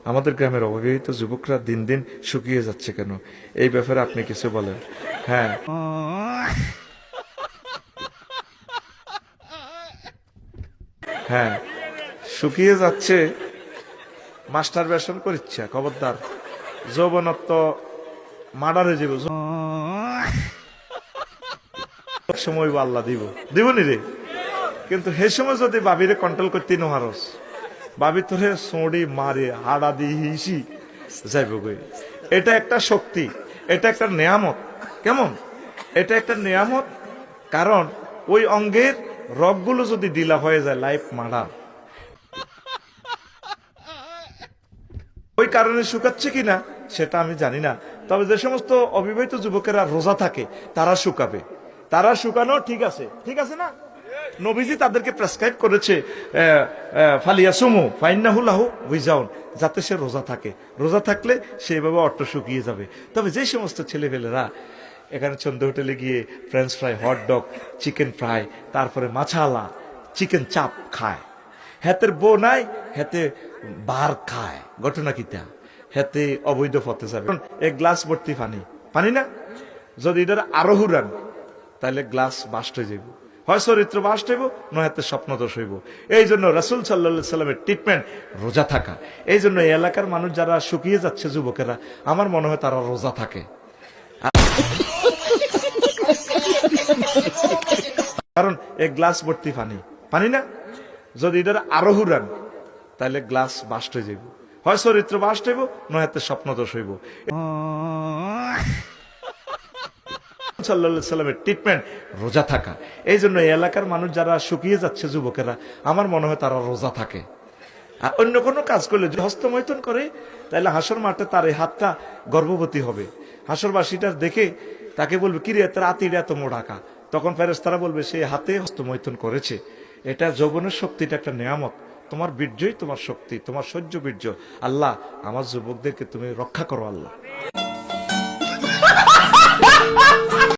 আমাদের গ্রামের অবিবাহিত যুবকরা দিন দিন শুকিয়ে যাচ্ছে কেন, এই ব্যাপারে আপনি কিছু বলেন। হ্যাঁ, হ্যাঁ, শুকিয়ে যাচ্ছে। মাস্টার বেশন করিচ্ছে, খবরদার। যৌবনত্ব মার্ডারে যাব, সময় আল্লাহ দিব, দিব নি রে। কিন্তু হে সময় যদি বাবিরে কন্ট্রোল করতে নহারস, বাবি তোরে সোঁড়ি মারে হাড়া দি হিসি যাইব গই। এটা একটা শক্তি, এটা একটা নেয়ামত। কেমন? এটা একটা নেয়ামত, কারণ ওই অঙ্গের রগগুলো যদি ঢিলা হয়ে যায়, লাইফ মার্ডার। ওই কারণে শুকাচ্ছে কিনা সেটা আমি জানি না, তবে যে সমস্ত অবিবাহিত যুবকেরা রোজা থাকে তারা শুকাবে, তারা শুকানো ঠিক আছে, ঠিক আছে না? নবীজি তাদেরকে প্রেসক্রাইব করেছে ফালিয়াসুমু ফাইন্নাহু লাহু উইজাউন, যাতে সে রোজা থাকে। রোজা থাকলে সেভাবে অট্ট শুকিয়ে যাবে। তবে যে সমস্ত ছেলেপেলেরা এখানে চন্দ্র হোটেলে গিয়ে French fry, hot dog, chicken fry, তারপরে মাছালা, চিকেন চাপ খায়, হেতের বউ নাই, হেতে বার খায়, ঘটনা কিতা হেতে অবৈধ পথে যাবে। এক গ্লাস ভর্তি পানি, পানি না, যদি এটার আরো হুরান তাহলে গ্লাস বাস্ট হয়ে যাইব, হয় চরিত্র বাস্ট হইব, নয় হাতে স্বপ্ন দোষ হইব। এই জন্য রাসূল সাল্লাল্লাহু সাল্লামের ট্রিটমেন্ট রোজা থাকা। এই জন্য এই এলাকার মানুষ যারা শুকিয়ে যাচ্ছে যুবকেরা, আমার মনে হয় তারা রোজা থাকে। কারণ এক গ্লাস ভর্তি পানি, পানি না, যদি এটার আরো হুরান তাহলে গ্লাস বাস্ট হয়ে যাইব, হয় চরিত্র বাস্ট হইব, নয় হাতে স্বপ্ন দোষ হইব। সাল্লাল্লাহু সাল্লামের ট্রিটমেন্ট রোজা থাকা। এই জন্য এই এলাকার মানুষ যারা শুকিয়ে যাচ্ছে যুবকেরা, আমার মনে হয় তারা রোজা থাকে। আর অন্য কোনো কাজ করলে যদি হস্তমৈথুন করে, তাহলে হাসর মাঠে তার এই হাতটা গর্ভবতী হবে। হাসরবাসীটা দেখে তাকে বলবে, কিরে তার আতিটা এত মোড়াকা। তখন ফেরেশতারা বলবে, সে হাতে হস্তমৈথুন করেছে। এটা যৌবনের শক্তিটা একটা নেয়ামত। তোমার বীর্যই তোমার শক্তি, তোমার সহ্য বীর্য। আল্লাহ, আমার যুবকদেরকে তুমি রক্ষা করো আল্লাহ।